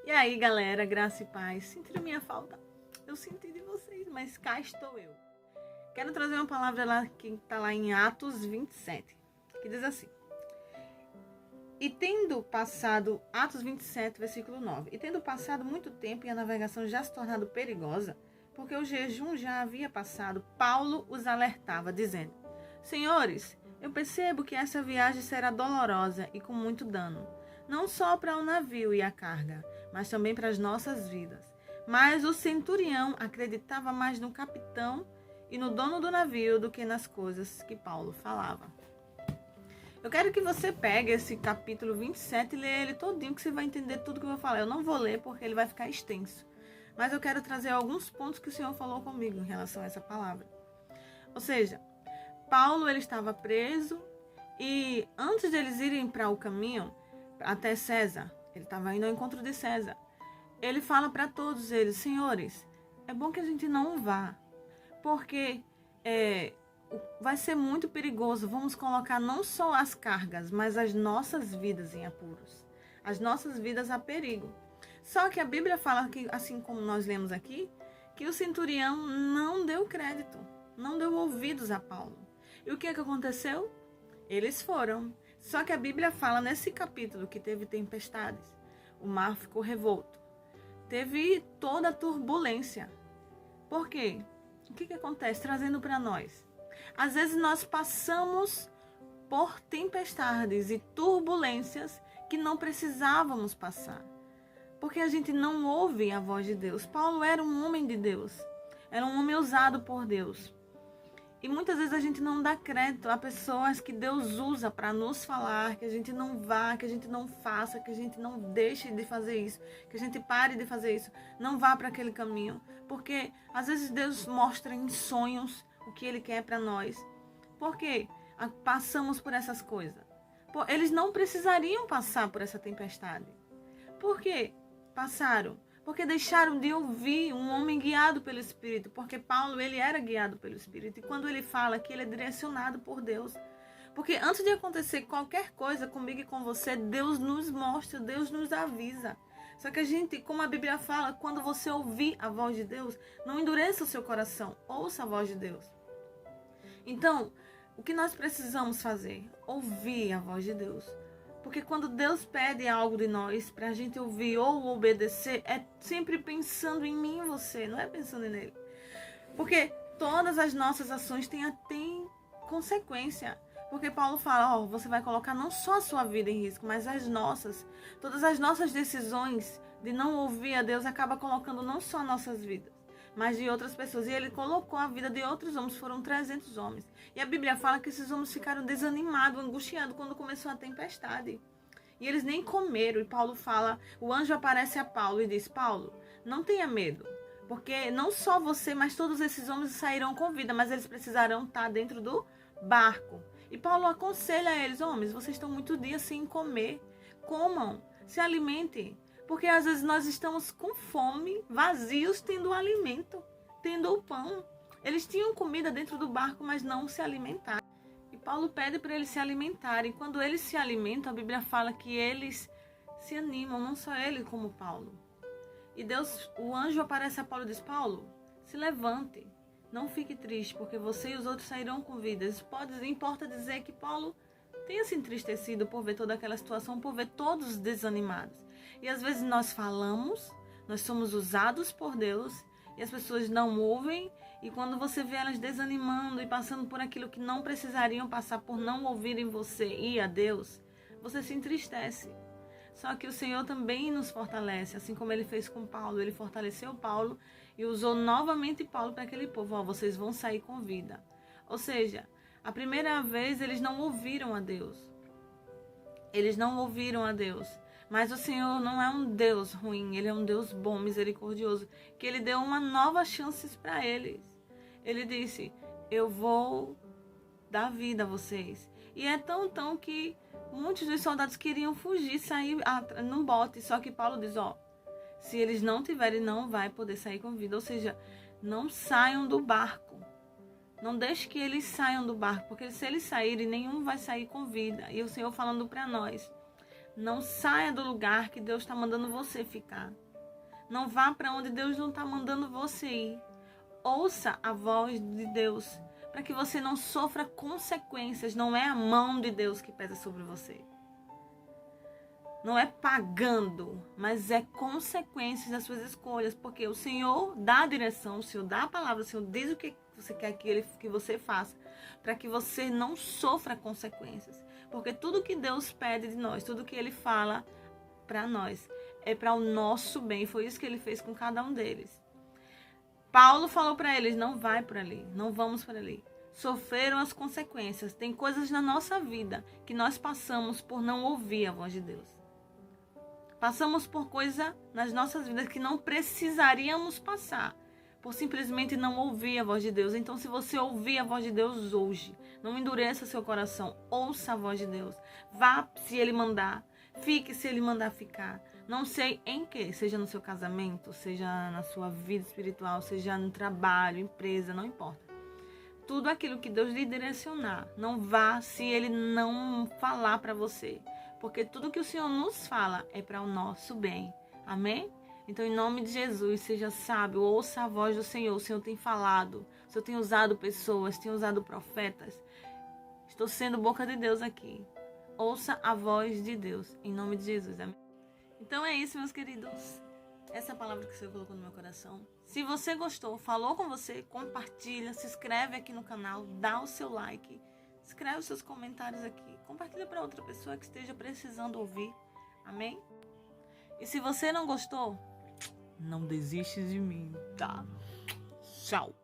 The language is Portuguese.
E aí, galera, graça e paz. Sentiram minha falta? Eu senti de vocês, mas cá estou eu. Quero trazer uma palavra lá que está lá em Atos 27, que diz assim: E tendo passado, Atos 27, versículo 9, e tendo passado muito tempo e a navegação já se tornado perigosa, porque o jejum já havia passado, Paulo os alertava, dizendo: Senhores, eu percebo que essa viagem será dolorosa e com muito dano, não só para o navio e a carga, mas também para as nossas vidas. Mas o centurião acreditava mais no capitão e no dono do navio do que nas coisas que Paulo falava. Eu quero que você pegue esse capítulo 27 e leia ele todinho, que você vai entender tudo que eu vou falar. Eu não vou ler porque ele vai ficar extenso, mas eu quero trazer alguns pontos que o Senhor falou comigo em relação a essa palavra. Ou seja, Paulo ele estava preso e antes de eles irem para o caminho até César, ele estava indo ao encontro de César, ele fala para todos eles: senhores, é bom que a gente não vá, porque vai ser muito perigoso. Vamos colocar não só as cargas, mas as nossas vidas em apuros, as nossas vidas a perigo. Só que a Bíblia fala que, assim como nós lemos aqui, que o centurião não deu crédito, não deu ouvidos a Paulo. E o que aconteceu? Eles foram. Só que a Bíblia fala nesse capítulo que teve tempestades, o mar ficou revolto, teve toda a turbulência. Por quê? O que acontece? Trazendo para nós. Às vezes nós passamos por tempestades e turbulências que não precisávamos passar, porque a gente não ouve a voz de Deus. Paulo era um homem de Deus, era um homem usado por Deus. E muitas vezes a gente não dá crédito a pessoas que Deus usa para nos falar, que a gente não vá, que a gente não faça, que a gente não deixe de fazer isso, que a gente pare de fazer isso, não vá para aquele caminho. Porque às vezes Deus mostra em sonhos o que Ele quer para nós. Por quê? Passamos por essas coisas. Eles não precisariam passar por essa tempestade. Por quê? Passaram. Porque deixaram de ouvir um homem guiado pelo Espírito. Porque Paulo, ele era guiado pelo Espírito. E quando ele fala que ele é direcionado por Deus. Porque antes de acontecer qualquer coisa comigo e com você, Deus nos mostra, Deus nos avisa. Só que a gente, como a Bíblia fala, quando você ouvir a voz de Deus, não endureça o seu coração. Ouça a voz de Deus. Então, o que nós precisamos fazer? Ouvir a voz de Deus. Porque quando Deus pede algo de nós, para a gente ouvir ou obedecer, é sempre pensando em mim e você, não é pensando nele. Porque todas as nossas ações têm consequência. Porque Paulo fala, você vai colocar não só a sua vida em risco, mas as nossas. Todas as nossas decisões de não ouvir a Deus acaba colocando não só nossas vidas, mas de outras pessoas. E ele colocou a vida de outros homens, foram 300 homens. E a Bíblia fala que esses homens ficaram desanimados, angustiados quando começou a tempestade. E eles nem comeram. E Paulo fala, o anjo aparece a Paulo e diz: Paulo, não tenha medo. Porque não só você, mas todos esses homens sairão com vida, mas eles precisarão estar dentro do barco. E Paulo aconselha a eles: homens, vocês estão muito dias sem comer. Comam, se alimentem. Porque às vezes nós estamos com fome, vazios, tendo alimento, tendo o pão. Eles tinham comida dentro do barco, mas não se alimentaram. E Paulo pede para eles se alimentarem. Quando eles se alimentam, a Bíblia fala que eles se animam, não só ele como Paulo. E Deus, o anjo aparece a Paulo e diz: Paulo, se levante, não fique triste, porque você e os outros sairão com vidas. Importa dizer que Paulo tenha se entristecido por ver toda aquela situação, por ver todos desanimados. E às vezes nós falamos, nós somos usados por Deus e as pessoas não ouvem. E quando você vê elas desanimando e passando por aquilo que não precisariam passar por não ouvirem você e a Deus, você se entristece. Só que o Senhor também nos fortalece, assim como Ele fez com Paulo. Ele fortaleceu Paulo e usou novamente Paulo para aquele povo. Vocês vão sair com vida. Ou seja, a primeira vez eles não ouviram a Deus. Eles não ouviram a Deus. Mas o Senhor não é um Deus ruim, Ele é um Deus bom, misericordioso, que Ele deu uma nova chance para eles. Ele disse: eu vou dar vida a vocês. E é tão que muitos dos soldados queriam fugir, sair no bote. Só que Paulo diz: se eles não tiverem, não vai poder sair com vida. Ou seja, não saiam do barco. Não deixe que eles saiam do barco, porque se eles saírem, nenhum vai sair com vida. E o Senhor falando para nós: Não saia do lugar que Deus está mandando você ficar. Não vá para onde Deus não está mandando você ir. Ouça a voz de Deus, para que você não sofra consequências. Não é a mão de Deus que pesa sobre você. Não é pagando, mas é consequências das suas escolhas. Porque o Senhor dá a direção, o Senhor dá a palavra, o Senhor diz o que você quer que você faça, para que você não sofra consequências. Porque tudo que Deus pede de nós, tudo que Ele fala para nós, é para o nosso bem. Foi isso que Ele fez com cada um deles. Paulo falou para eles, não vai por ali, não vamos por ali. Sofreram as consequências. Tem coisas na nossa vida que nós passamos por não ouvir a voz de Deus. Passamos por coisa nas nossas vidas que não precisaríamos passar, por simplesmente não ouvir a voz de Deus. Então, se você ouvir a voz de Deus hoje, não endureça seu coração, ouça a voz de Deus. Vá se Ele mandar, fique se Ele mandar ficar. Não sei em que, seja no seu casamento, seja na sua vida espiritual, seja no trabalho, empresa, não importa. Tudo aquilo que Deus lhe direcionar, não vá se Ele não falar para você. Porque tudo que o Senhor nos fala é para o nosso bem. Amém? Então, em nome de Jesus, seja sábio, ouça a voz do Senhor. O Senhor tem falado, o Senhor tem usado pessoas, tem usado profetas. Estou sendo boca de Deus aqui. Ouça a voz de Deus, em nome de Jesus. Amém? Então é isso, meus queridos. Essa é a palavra que o Senhor colocou no meu coração. Se você gostou, falou com você, compartilha, se inscreve aqui no canal, dá o seu like, escreve os seus comentários aqui, compartilha para outra pessoa que esteja precisando ouvir. Amém? E se você não gostou, não desiste de mim, tá? Tchau!